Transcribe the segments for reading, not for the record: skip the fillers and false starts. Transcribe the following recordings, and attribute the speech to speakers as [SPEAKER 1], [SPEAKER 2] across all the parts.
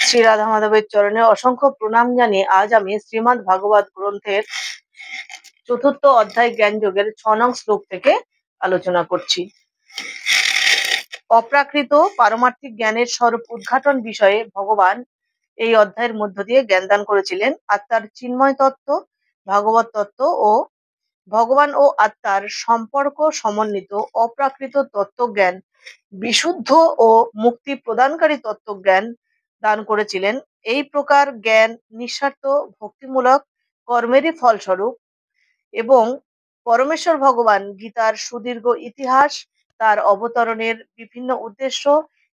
[SPEAKER 1] শ্রী রাধা মাধবের চরণে অসংখ্য প্রণাম জানিয়ে আজ আমি শ্রীমদ্ ভাগবত গ্রন্থের চতুর্থ অধ্যায় জ্ঞান যোগের 6 নং শ্লোক থেকে আলোচনা করছি। অপ্রাকৃত পারমার্থিক জ্ঞানের স্বরূপ উদ্ঘাটন বিষয়ে ভগবান এই অধ্যায়ের মধ্য দিয়ে জ্ঞান দান করেছিলেন। আত্মার চিন্ময় তত্ত্ব, ভাগবত তত্ত্ব ও ভগবান ও আত্মার সম্পর্ক সমন্বিত অপ্রাকৃত তত্ত্বজ্ঞান, বিশুদ্ধ ও মুক্তি প্রদানকারী তত্ত্বজ্ঞান দান করেছিলেন। এই প্রকার জ্ঞান নিঃস্বার্থ ভক্তিমূলক কর্মেরই ফলস্বরূপ এবং পরমেশ্বর ভগবান গীতার সুদীর্ঘ ইতিহাস, তার অবতরণের বিভিন্ন উদ্দেশ্য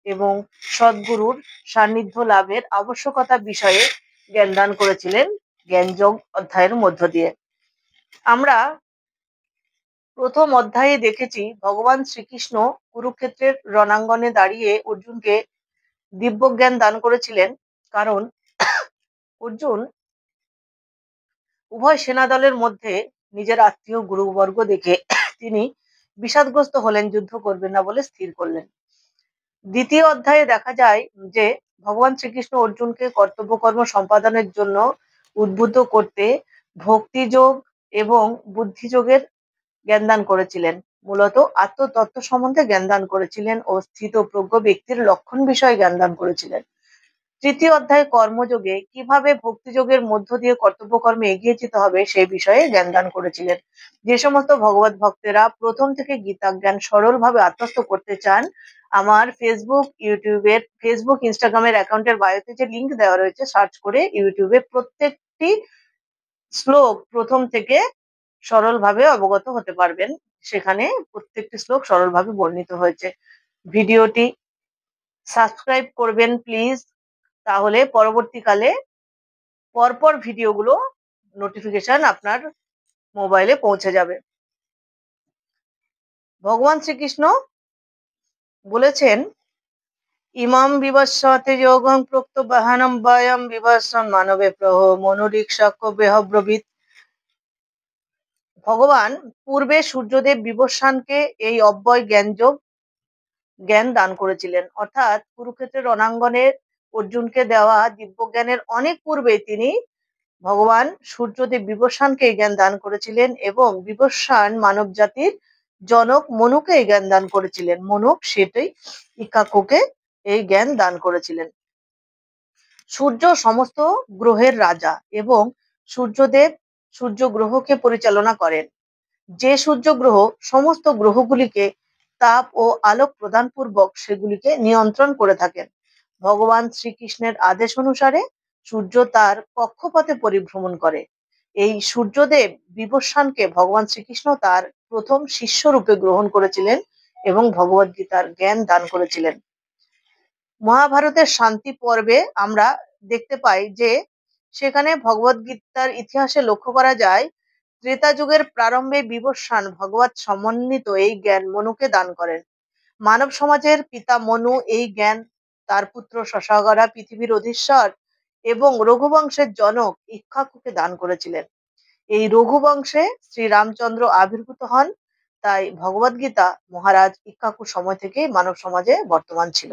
[SPEAKER 1] এবং সদ্গুরুর সান্নিধ্য লাভের আবশ্যকতা বিষয়ে জ্ঞান দান করেছিলেন জ্ঞানযোগ অধ্যায়ের মধ্য দিয়ে। আমরা প্রথম অধ্যায়ে দেখেছি ভগবান শ্রীকৃষ্ণ কুরুক্ষেত্রের রণাঙ্গনে দাঁড়িয়ে অর্জুনকে দিব্যজ্ঞান দান করেছিলেন, কারণ অর্জুন উভয় সেনাদলের মধ্যে নিজের আত্মীয় গুরুবর্গ দেখে তিনি বিষাদগ্রস্ত হলেন, যুদ্ধ করবেন না বলে স্থির করলেন। দ্বিতীয় অধ্যায়ে দেখা যায় যে ভগবান শ্রীকৃষ্ণ অর্জুনকে কর্তব্যকর্ম সম্পাদনের জন্য উদ্বুদ্ধ করতে ভক্তিযোগ এবং বুদ্ধিযোগের জ্ঞান দান করেছিলেন। মূলত আত্মতত্ত্ব সম্বন্ধে জ্ঞান দান করেছিলেন ও স্থিতপ্রজ্ঞ ব্যক্তির লক্ষণ বিষয়ে জ্ঞান দান করেছিলেন। তৃতীয় অধ্যায়ে কর্মযোগে কিভাবে ভক্তিযোগের মধ্য দিয়ে কর্তব্যকর্মে এগিয়ে যেতে হবে সেই বিষয়ে জ্ঞান দান করেছিলেন। যে সমস্ত ভগবত ভক্তেরা প্রথম থেকে গীতা জ্ঞান সরলভাবে আত্মস্থ করতে চান, আমার ফেসবুক ইনস্টাগ্রামের অ্যাকাউন্টের বায়োতে যে লিংক দেওয়া রয়েছে, সার্চ করে ইউটিউবে প্রত্যেকটি শ্লোক প্রথম থেকে সরলভাবে অবগত হতে পারবেন। সেখানে প্রত্যেকটি শ্লোক সরলভাবে বর্ণিত হয়েছে। ভিডিওটি সাবস্ক্রাইব করবেন প্লিজ, তাহলে পরবর্তীকালে পরপর ভিডিওগুলো নোটিফিকেশন আপনার মোবাইলে পৌঁছে যাবে। ভগবান শ্রীকৃষ্ণ বলেছেন, ইমাম বিবস্বতে যোগং প্রোক্ত বাহানম বয়ম বিবস্বন মানবে প্রহ মনুরিক্ষক বেহব্রবীত। ভগবান পূর্বে সূর্যদেব বিবস্বানকে এই অব্যয় জ্ঞান দান করেছিলেন, অর্থাৎ কুরুক্ষেত্রের রণাঙ্গনে অর্জুনকে দেওয়া দিব্যজ্ঞানের অনেক পূর্বে তিনি ভগবান সূর্যদেব বিবস্বানকে জ্ঞান দান করেছিলেন এবং বিবস্বান মানব জাতির জনক মনুকে এই জ্ঞান দান করেছিলেন। মনুক সেটাই ইক্ষ্বাকুকে এই জ্ঞান দান করেছিলেন। সূর্য সমস্ত গ্রহের রাজা এবং সূর্যদেব সূর্য গ্রহকে পরিচালনা করেন। যে সূর্য গ্রহ সমস্ত গ্রহগুলিকে তাপ ও আলোক প্রদান পূর্বক সেগুলিকে নিয়ন্ত্রণ করে থাকেন। ভগবান শ্রীকৃষ্ণের আদেশ অনুসারে সূর্য তার কক্ষপথে পরিভ্রমণ করে। এই সূর্যদেব বিবস্বানকে ভগবান শ্রীকৃষ্ণ তার প্রথম শিষ্য রূপে গ্রহণ করেছিলেন এবং ভগবদ গীতার জ্ঞান দান করেছিলেন। মহাভারতের শান্তি পর্বে আমরা দেখতে পাই যে সেখানে ভগবদ গীতার ইতিহাসে লক্ষ্য করা যায়, ত্রেতা যুগের প্রারম্ভে বিবস্বান ভগবত সমন্বিত এই জ্ঞান মনুকে দান করেন। মানব সমাজের পিতা মনু এই জ্ঞান তার পুত্র শশাগরা, পৃথিবীর অধীশ্বর এবং রঘুবংশের জনক ইক্ষ্বাকুকে দান করেছিলেন। এই রঘুবংশে শ্রীরামচন্দ্র আবির্ভূত হন, তাই ভগবদ গীতা মহারাজ ইক্ষ্বাকুর সময় থেকেই মানব সমাজে বর্তমান ছিল।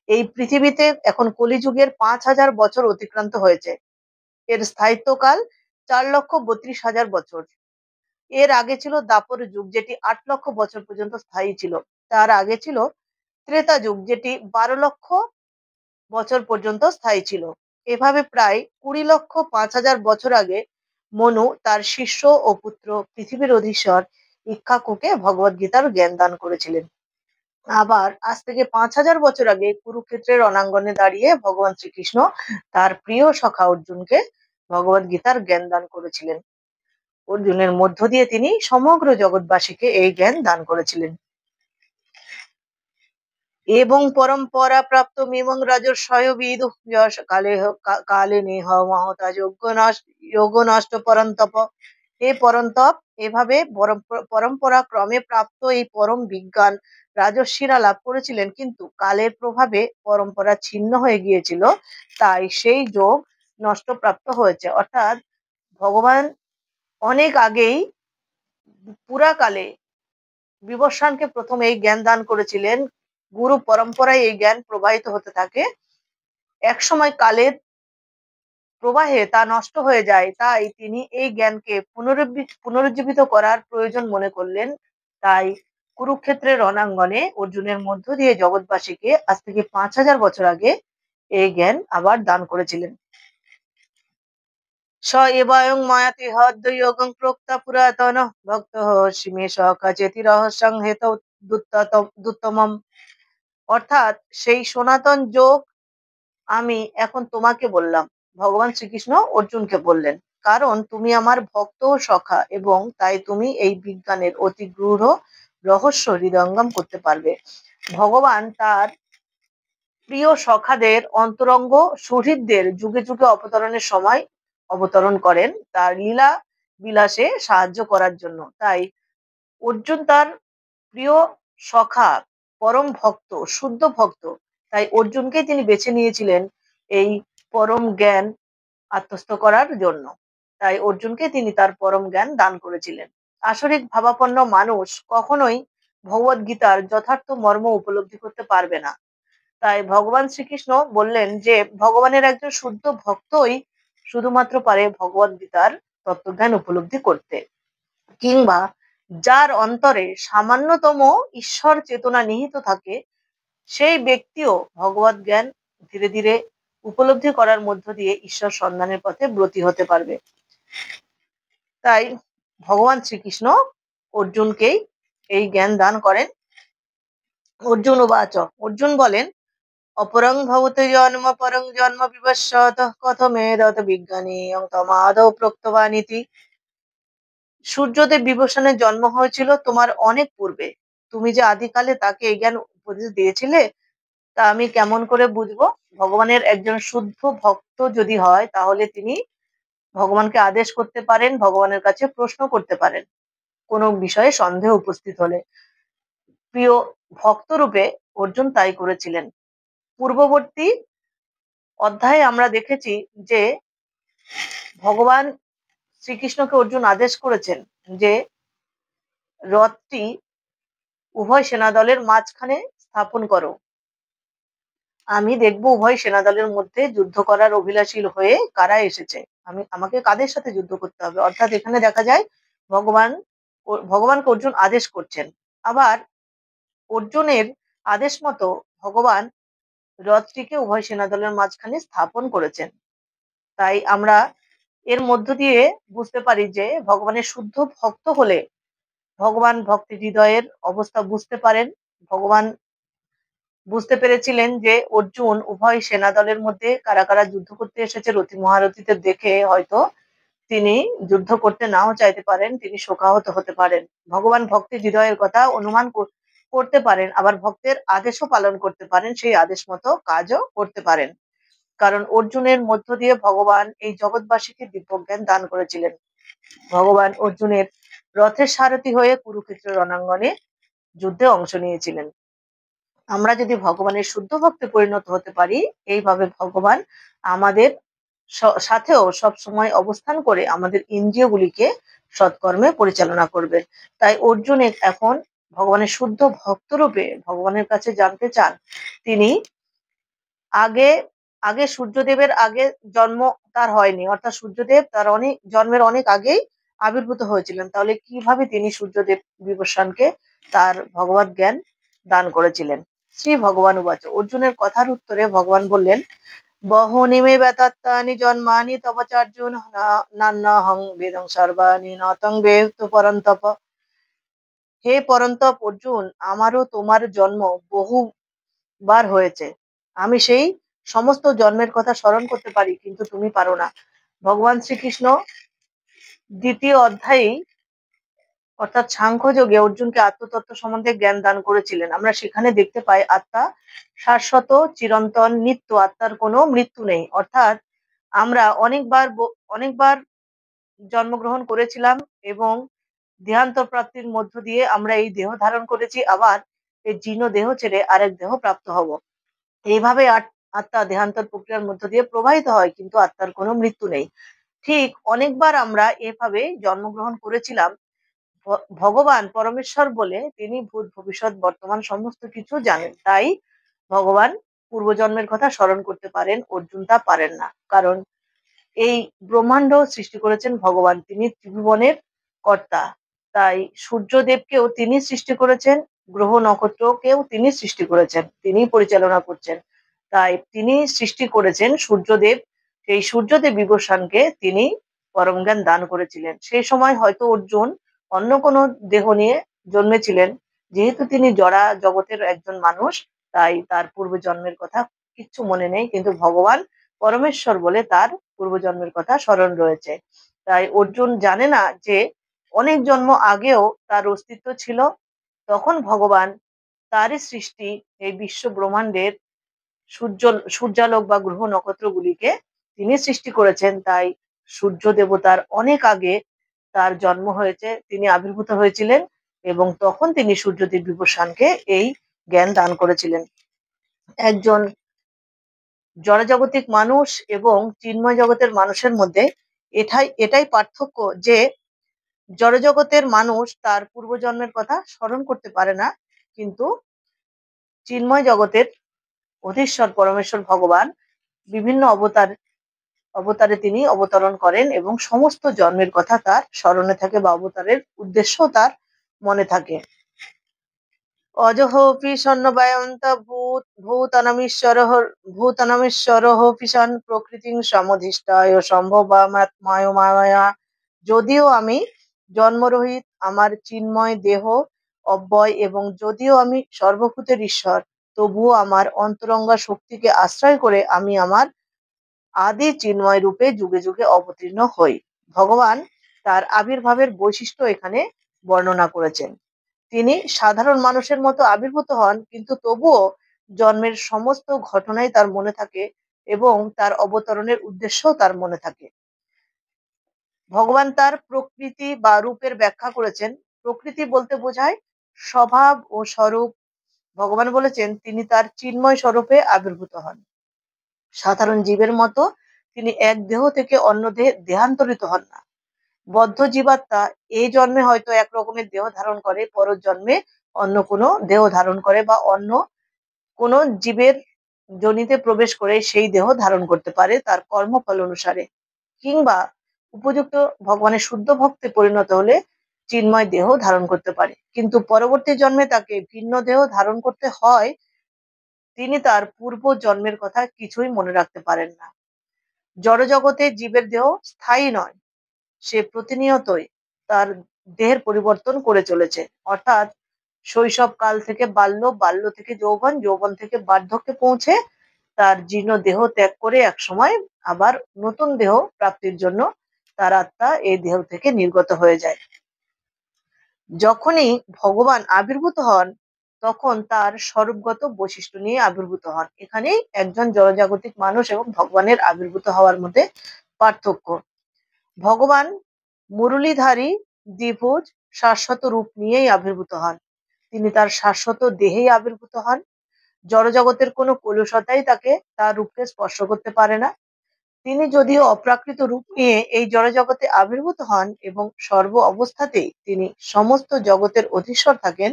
[SPEAKER 1] এই পৃথিবীতে এখন কলিযুগের 5000 বছর অতিক্রান্ত হয়েছে। এর স্থায়িত্বকাল 4,32,000 বছর। এর আগে ছিল দাপর যুগ, যেটি 8 লক্ষ বছর পর্যন্ত স্থায়ী ছিল। তার আগে ছিল ত্রেতা যুগ, যেটি 12 লক্ষ বছর পর্যন্ত স্থায়ী ছিল। এভাবে প্রায় 20,05,000 বছর আগে মনু তার শিষ্য ও পুত্র পৃথিবীর অধীশ্বর ইক্ষ্বাকুকে ভগবদ গীতার জ্ঞান দান করেছিলেন। আবার আজ থেকে 5000 বছর আগে কুরুক্ষেত্রের রণাঙ্গনে দাঁড়িয়ে ভগবান শ্রীকৃষ্ণ তার প্রিয় সখা অর্জুনকে ভগবদ গীতার জ্ঞান দান করেছিলেন। অর্জুনের মধ্য দিয়ে তিনি সমগ্র জগৎবাসীকে এই জ্ঞান দান করেছিলেন। এবং পরম্পরা প্রাপ্ত মিমং রাজর্ষয় বিদু যশ কালে নেহ মহতা যোগ্য নষ্ট পরন্তপ। হে পরন্তপ, এভাবে পরম্পরা ক্রমে প্রাপ্ত এই পরম বিজ্ঞান রাজর্ষিরা লাভ করেছিলেন, কিন্তু কালের প্রভাবে পরম্পরা ছিন্ন হয়ে গিয়েছিল, তাই সেই যোগ নষ্টপ্রাপ্ত হয়েছে। অর্থাৎ ভগবান অনেক আগেই পুরাকালে বিবস্বানকে প্রথম এই জ্ঞান দান করেছিলেন। গুরু পরম্পরায় এই জ্ঞান প্রবাহিত হতে থাকে একসময় কালের প্রবাহে তা নষ্ট হয়ে যায়, তাই তিনি এই জ্ঞানকে পুনরুজ্জীবিত করার প্রয়োজন মনে করলেন। তাই কুরুক্ষেত্রের রণাঙ্গনে অর্জুনের মধ্য দিয়ে জগৎবাসীকে আজ থেকে 5000 বছর আগে এই জ্ঞান আবার দান করেছিলেন। স এবায়ং মায়াতি হদ্যোগং প্রোক্তা পুরাতন ভক্ত সীমে সকাচেতি রহস্যং হেত দুত্তমম। অর্থাৎ সেই সনাতন যোগ আমি এখন তোমাকে বললাম, ভগবান শ্রীকৃষ্ণ অর্জুনকে বললেন, কারণ তুমি আমার ভক্ত ও সখা এবং তাই তুমি এই বিজ্ঞানের অতি গূঢ় রহস্য হৃদয়ঙ্গম করতে পারবে। ভগবান তার প্রিয় সখাদের অন্তরঙ্গ সুহৃদদের যুগে যুগে অবতরণের সময় অবতরণ করেন তার লীলা বিলাসে সাহায্য করার জন্য। তাই অর্জুন তার প্রিয় সখা, পরম ভক্ত, শুদ্ধ ভক্ত, তাই অর্জুনকে তিনি বেছে নিয়েছিলেন এই পরম জ্ঞান আত্মস্থ করার জন্য। তাই অর্জুনকে তিনি তার পরম জ্ঞান দান করেছিলেন। আসরিক ভাবাপন্ন মানুষ কখনোই ভগবদ গীতার যথার্থ মর্ম উপলব্ধি করতে পারবে না। তাই ভগবান শ্রীকৃষ্ণ বললেন যে ভগবানের একজন শুদ্ধ ভক্তই শুধুমাত্র পারে ভগবদ গীতার তত্ত্বজ্ঞান উপলব্ধি করতে, কিংবা যার অন্তরে সামান্যতম ঈশ্বর চেতনা নিহিত থাকে সেই ব্যক্তিও ভগবত জ্ঞান ধীরে ধীরে উপলব্ধি করার মধ্য দিয়ে ঈশ্বর সন্ধানের পথে ব্রতী হতে পারবে। তাই ভগবান শ্রীকৃষ্ণ অর্জুনকেই এই জ্ঞান দান করেন। অর্জুন উবাচ, অর্জুন বলেন, অপরং ভবতে জন্ম পরং জন্ম বিবস্বত কথমেদত বিজ্ঞানীয়ং তমাদৌ প্রোক্তবানিতি। সূর্যদেব বিভূষণের জন্ম হয়েছিল তোমার অনেক পূর্বে, তুমি যে আদিকালে তাকে এই জ্ঞান উপদেশ দিয়েছিলে তা আমি কেমন করে বুঝবো? ভগবানের একজন শুদ্ধ ভক্ত যদি হয় তাহলে তিনি ভগবানকে আদেশ করতে পারেন, ভগবানের কাছে প্রশ্ন করতে পারেন কোনো বিষয়ে সন্দেহ উপস্থিত হলে। প্রিয় ভক্ত রূপে অর্জুন তাই করেছিলেন। পূর্ববর্তী অধ্যায়ে আমরা দেখেছি যে ভগবান শ্রীকৃষ্ণকে অর্জুন আদেশ করেছেন যে রথটি উভয় সেনাদলের মাঝখানে স্থাপন করো। আমি দেখব উভয় সেনাদলের মধ্যে যুদ্ধ করার অভিলাষী হয়ে কারা এসেছে, আমাকে কাদের সাথে যুদ্ধ করতে হবে। অর্থাৎ এখানে দেখা যায় ভগবানকে অর্জুন আদেশ করছেন। আবার অর্জুনের আদেশ মতো ভগবান রথটিকে উভয় সেনাদলের মাঝখানে স্থাপন করেছেন। তাই আমরা এর মধ্য দিয়ে বুঝতে পারি যে ভগবানের শুদ্ধ ভক্ত হলে ভগবান ভক্তি হৃদয়ের অবস্থা বুঝতে পারেন। ভগবান বুঝতে পেরেছিলেন যে অর্জুন উভয় সেনা দলের মধ্যে কারা কারা যুদ্ধ করতে এসেছে। রথী মহারথীদের দেখে হয়তো তিনি যুদ্ধ করতে নাও চাইতে পারেন, তিনি শোকাহত হতে পারেন। ভগবান ভক্তি হৃদয়ের কথা অনুমান করতে পারেন, আবার ভক্তের আদেশও পালন করতে পারেন, সেই আদেশ মতো কাজও করতে পারেন। কারণ অর্জুনের মধ্য দিয়ে ভগবান এই জগৎবাসীকে দিব্যজ্ঞান দান করেছিলেন। ভগবান অর্জুনের রথের সারথি হয়ে কুরুক্ষেত্র রণাঙ্গনে যুদ্ধে অংশ নিয়েছিলেন। আমরা যদি ভগবানের শুদ্ধ ভক্তে পরিণত হতে পারি, এইভাবে ভগবান আমাদের সাথেও সব সময় অবস্থান করে আমাদের ইন্দ্রিয়গুলিকে সৎকর্মে পরিচালনা করবেন। তাই অর্জুন এখন ভগবানের শুদ্ধ ভক্ত রূপে ভগবানের কাছে জানতে চান। তিনি আগে আগে সূর্যদেবের আগে জন্ম তার হয়নি, অর্থাৎ সূর্যদেব তার অনেক জন্মের অনেক আগেই আবির্ভূত হয়েছিলেন। তাহলে কিভাবে তিনি সূর্যদেব বিভূষণকে তার ভগবত জ্ঞান দান করেছিলেন? শ্রী ভগবান উবাচ, অর্জুনের কথার উত্তরে ভগবান বললেন, বহূনি মে ব্যথাত্তানি জন্মানি তব চার্জুন নান্যহং বেদং সর্বাণি নতং বেদ পরন্তপ। হে পরন্তপ অর্জুন, আমারও তোমার জন্ম বহুবার হয়েছে। আমি সেই সমস্ত জন্মের কথা স্মরণ করতে পারি, কিন্তু তুমি পারো না। ভগবান শ্রীকৃষ্ণ দ্বিতীয় অধ্যায়ে অর্থাৎ সাংখ্যযোগে অর্জুনকে আত্মতত্ত্ব সম্বন্ধে জ্ঞান দান করেছিলেন। আমরা সেখানে দেখতে পাই আত্মা শাশ্বত, চিরন্তন, নিত্য, আত্মার কোনো মৃত্যু নেই। অর্থাৎ আমরা অনেকবার জন্মগ্রহণ করেছিলাম এবং দেহান্তর প্রাপ্তির মধ্য দিয়ে আমরা এই দেহ ধারণ করেছি, আবার এই জীর্ণ দেহ ছেড়ে আরেক দেহ প্রাপ্ত হব। এইভাবে আত্মা দেহান্তর প্রক্রিয়ার মধ্য দিয়ে প্রবাহিত হয়, কিন্তু আত্মার কোনো মৃত্যু নেই। ঠিক অনেকবার আমরা এভাবে জন্মগ্রহণ করেছিলাম। ভগবান পরমেশ্বর বলে তিনি ভূত ভবিষ্যৎ বর্তমান সমস্ত কিছু জানেন। তাই ভগবান পূর্বজন্মের কথা স্মরণ করতে পারেন, অর্জুন তা পারেন না। কারণ এই ব্রহ্মাণ্ড সৃষ্টি করেছেন ভগবান, তিনি ত্রিভুবনের কর্তা। তাই সূর্যদেবকেও তিনি সৃষ্টি করেছেন, গ্রহ নক্ষত্রকেও তিনি সৃষ্টি করেছেন, তিনি পরিচালনা করছেন। তাই তিনি সৃষ্টি করেছেন সূর্যদেব, সেই সূর্যদেব বিভূষণকে তিনি পরম জ্ঞান দান করেছিলেন। সেই সময় হয়তো অর্জুন অন্য কোনো দেহ নিয়ে জন্মেছিলেন, যেহেতু তিনি জড়া জগতের একজন মানুষ, তাই তার পূর্বজন্মের কথা কিচ্ছু মনে নেই, কিন্তু ভগবান পরমেশ্বর বলে তার পূর্বজন্মের কথা স্মরণ রয়েছে। তাই অর্জুন জানে না যে অনেক জন্ম আগেও তার অস্তিত্ব ছিল, তখন ভগবান তারই সৃষ্টি এই বিশ্ব ব্রহ্মাণ্ডের সূর্য সূর্যালোক বা গ্রহ নক্ষত্রগুলিকে তিনি সৃষ্টি করেছেন। তাই সূর্য দেবতার অনেক আগে তার জন্ম হয়েছে, তিনি আবির্ভূত হয়েছিলেন এবং তখন তিনি সূর্যদেব বিভূষণকে এই জ্ঞান দান করেছিলেন। একজন জড়জাগতিক মানুষ এবং চিন্ময় জগতের মানুষের মধ্যে এটাই পার্থক্য যে জড়জগতের মানুষ তার পূর্বজন্মের কথা স্মরণ করতে পারে না, কিন্তু চিন্ময় জগতের অধীশ্বর পরমেশ্বর ভগবান বিভিন্ন অবতারে তিনি অবতরণ করেন এবং সমস্ত জন্মের কথা তার স্মরণে থাকে বা অবতারের উদ্দেশ্য তার মনে থাকে। অজহোপি সন্নবায়ন্ত ভূতানামীশ্বরঃ পিশান প্রকৃতিং সমধিষ্ঠায় সম্ভবামাত্মায় মায়া। যদিও আমি জন্মরহিত, আমার চিন্ময় দেহ অব্যয় এবং যদিও আমি সর্বভূতের ঈশ্বর, তবুও আমার অন্তরঙ্গা শক্তিকে আশ্রয় করে আমি আমার আদি চিন্ময় রূপে যুগে যুগে অবতীর্ণ হই। ভগবান তার আবির্ভাবের বৈশিষ্ট্য এখানে বর্ণনা করেছেন। তিনি সাধারণ মানুষের মতো আবির্ভূত হন, কিন্তু তবুও জন্মের সমস্ত ঘটনাই তার মনে থাকে এবং তার অবতরণের উদ্দেশ্যও তার মনে থাকে। ভগবান তার প্রকৃতি বা রূপের ব্যাখ্যা করেছেন। প্রকৃতি বলতে বোঝায় স্বভাব ও স্বরূপ। ভগবান বলেছেন তিনি তার চিন্ময় স্বরূপে আবির্ভূত হন। সাধারণ জীবের মতো তিনি এক দেহ থেকে অন্য দেহে দেহান্তরিত হন না। বদ্ধ জীবাত্মা এই জন্মে হয়তো এক রকমের দেহ ধারণ করে, পরের জন্মে অন্য কোনো দেহ ধারণ করে বা অন্য কোনো জীবের যোনিতে প্রবেশ করে সেই দেহ ধারণ করতে পারে তার কর্মফল অনুসারে, কিংবা উপযুক্ত ভগবানের শুদ্ধ ভক্তে পরিণত হলে চিন্ময় দেহ ধারণ করতে পারে, কিন্তু পরবর্তী জন্মে তাকে ভিন্ন দেহ ধারণ করতে হয়। তিনি তার পূর্ব জন্মের কথা কিছুই মনে রাখতে পারেন না। জড়জগতে জীবের দেহ স্থায়ী নয়, সে প্রতিনিয়তই তার দেহের পরিবর্তন করে চলেছে। অর্থাৎ শৈশব কাল থেকে বাল্য, বাল্য থেকে যৌবন, যৌবন থেকে বার্ধক্যে পৌঁছে তার জীর্ণ দেহ ত্যাগ করে একসময় আবার নতুন দেহ প্রাপ্তির জন্য তার আত্মা এই দেহ থেকে নির্গত হয়ে যায়। যখনই ভগবান আবির্ভূত হন তখন তার স্বরূপগত বৈশিষ্ট্য নিয়ে আবির্ভূত হন। এখানেই একজন জড়জাগতিক মানুষ এবং ভগবানের আবির্ভূত হওয়ার মধ্যে পার্থক্য। ভগবান মুরলীধারী দ্বিভুজ শাশ্বত রূপ নিয়েই আবির্ভূত হন। তিনি তার শাশ্বত দেহেই আবির্ভূত হন। জড়জগতের কোনো কলুষতাই তাকে তার রূপকে স্পর্শ করতে পারে না। তিনি যদিও অপ্রাকৃত রূপ নিয়ে এই জড়জগতে আবির্ভূত হন এবং সর্ব অবস্থাতেই তিনি সমস্ত জগতের অধীশ্বর থাকেন,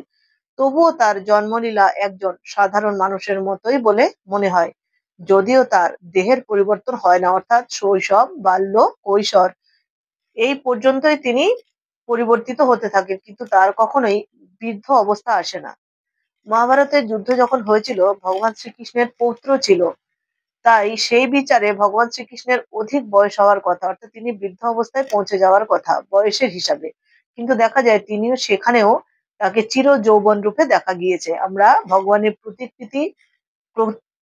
[SPEAKER 1] তবুও তার জন্মলীলা একজন সাধারণ মানুষের মতোই বলে মনে হয়। যদিও তার দেহের পরিবর্তন হয় না, অর্থাৎ শৈশব, বাল্য, কৈশোর এই পর্যন্তই তিনি পরিবর্তিত হতে থাকেন, কিন্তু তার কখনোই বৃদ্ধ অবস্থা আসে না। মহাভারতের যুদ্ধ যখন হয়েছিল, ভগবান শ্রীকৃষ্ণের পৌত্র ছিল, তাই সেই বিচারে ভগবান শ্রীকৃষ্ণের অধিক বয়স হওয়ার কথা, অর্থাৎ তিনি বৃদ্ধ অবস্থায় পৌঁছে যাওয়ার কথা বয়সের হিসাবে, কিন্তু দেখা যায় তিনিও সেখানেও তাকে চির যৌবন রূপে দেখা গিয়েছে। আমরা ভগবানের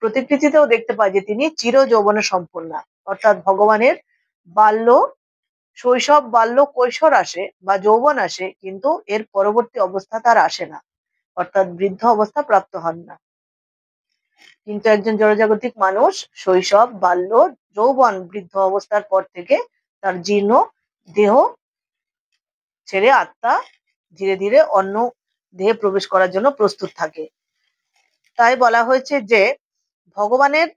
[SPEAKER 1] প্রতিকৃতিতেও দেখতে পাই যে তিনি চির যৌবনে সম্পূর্ণা, অর্থাৎ ভগবানের বাল্য, শৈশব, বাল্য, কৈশোর আসে বা যৌবন আসে, কিন্তু এর পরবর্তী অবস্থা তার আসে না, অর্থাৎ বৃদ্ধ অবস্থা প্রাপ্ত হন না। কিন্তু একজন জড়জাগতিক মানুষ শৈশব, বাল্য, যৌবন, বৃদ্ধ অবস্থার পর থেকে তার জীর্ণ দেহ ছেড়ে আত্মা ধীরে ধীরে অন্য দেহে প্রবেশ করার জন্য প্রস্তুত থাকে। তাই বলা হয়েছে যে ভগবানের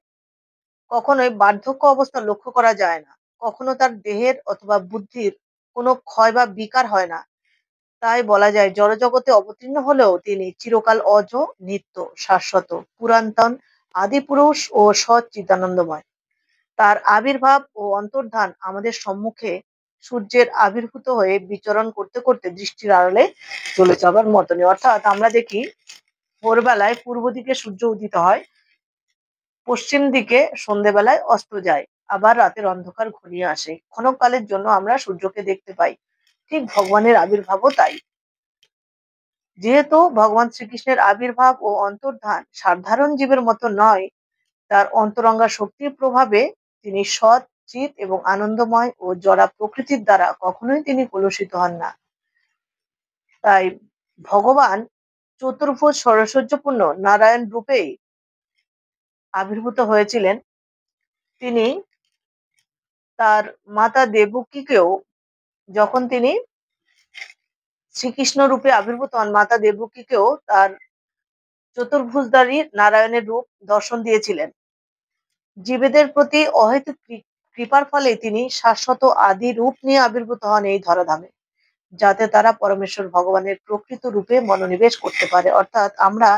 [SPEAKER 1] কখনোই বার্ধক্য অবস্থা লক্ষ্য করা যায় না, কখনো তার দেহের অথবা বুদ্ধির কোনো ক্ষয় বা বিকার হয় না। তাই বলা যায় জড়জগতে অবতীর্ণ হলেও তিনি চিরকাল অজ, নিত্য, শাশ্বত, পুরাতন, আদিপুরুষ ও সৎ চিদানন্দময়। তার আবির্ভাব ও অন্তর্ধান আমাদের সম্মুখে সূর্যের আবির্ভূত হয়ে বিচরণ করতে করতে দৃষ্টির আড়ালে চলে যাবার মতনই। অর্থাৎ আমরা দেখি ভোরবেলায় পূর্ব দিকে সূর্য উদিত হয়, পশ্চিম দিকে সন্ধ্যেবেলায় অস্ত যায়, আবার রাতের অন্ধকার ঘনিয়ে আসে। ক্ষণকালের জন্য আমরা সূর্যকে দেখতে পাই। ঠিক ভগবানের আবির্ভাবও তাই। যেহেতু ভগবান শ্রীকৃষ্ণের আবির্ভাব ও অন্তর্ধান সাধারণ জীবের মতো নয়, তার অন্তরঙ্গা শক্তির প্রভাবে তিনি সৎ, চিৎ এবং আনন্দময় ও জড়া প্রকৃতির দ্বারা কখনোই তিনি কলুষিত হন না। তাই ভগবান চতুর্ভুজ ষড়ৈশ্বর্যপূর্ণ নারায়ণ রূপেই আবির্ভূত হয়েছিলেন। তিনি তার মাতা দেবকীকেও, যখন তিনি শ্রীকৃষ্ণ রূপে আবির্ভূত হন, মাতা দেবকীকেও তার চতুর্ভুজধারী নারায়ণের রূপ দর্শন দিয়েছিলেন। জীবেদের প্রতি অহেতুক কৃপার ফলে তিনি শাশ্বত আদি রূপ নিয়ে আবির্ভূত হন এই ধরাধামে, যাতে তারা পরমেশ্বর ভগবানের প্রকৃত রূপে মনোনিবেশ করতে পারে। অর্থাৎ আমরা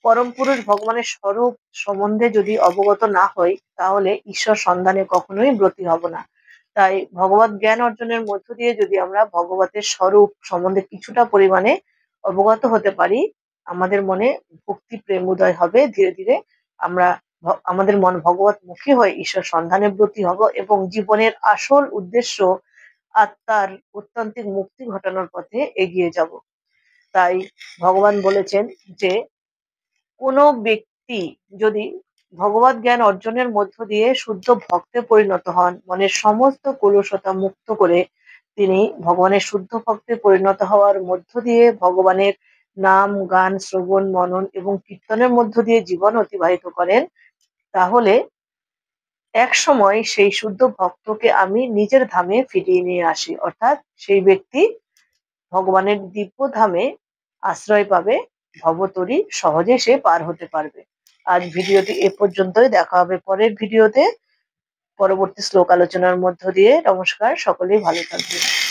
[SPEAKER 1] পরম পুরুষ ভগবানের স্বরূপ সম্বন্ধে যদি অবগত না হই, তাহলে ঈশ্বর সন্ধানে কখনোই ব্রতী হব না। তাই ভগবত জ্ঞান অর্জনের মধ্য দিয়ে যদি আমরা ভগবতের স্বরূপ সম্বন্ধে কিছুটা পরিমাণে অবগত হতে পারি, আমাদের মনে ভক্তি প্রেম উদয় হবে। ধীরে ধীরে আমরা আমাদের মন ভগবত মুখী হয়ে ঈশ্বর সন্ধানে ব্রতী হব এবং জীবনের আসল উদ্দেশ্য আত্মার অত্যান্তিক মুক্তি ঘটানোর পথে এগিয়ে যাব। তাই ভগবান বলেছেন যে কোনো ব্যক্তি যদি ভগবত জ্ঞান অর্জনের মধ্য দিয়ে শুদ্ধ ভক্তে পরিণত হন, মনের সমস্ত কলুষতা মুক্ত করে তিনি ভগবানের শুদ্ধ ভক্তে পরিণত হওয়ার মধ্য দিয়ে ভগবানের নাম, গান, শ্রবণ, মনন এবং কীর্তনের মধ্য দিয়ে জীবন অতিবাহিত করেন, তাহলে এক সময় সেই শুদ্ধ ভক্তকে আমি নিজের ধামে ফিরিয়ে নিয়ে আসি। অর্থাৎ সেই ব্যক্তি ভগবানের দিব্য ধামে আশ্রয় পাবে, ভবতরী সহজে সে পার হতে পারবে। আজ ভিডিওটি এ পর্যন্তই। দেখা হবে পরের ভিডিওতে পরবর্তী শ্লোক আলোচনার মধ্য দিয়ে। নমস্কার, সকলেই ভালো থাকবেন।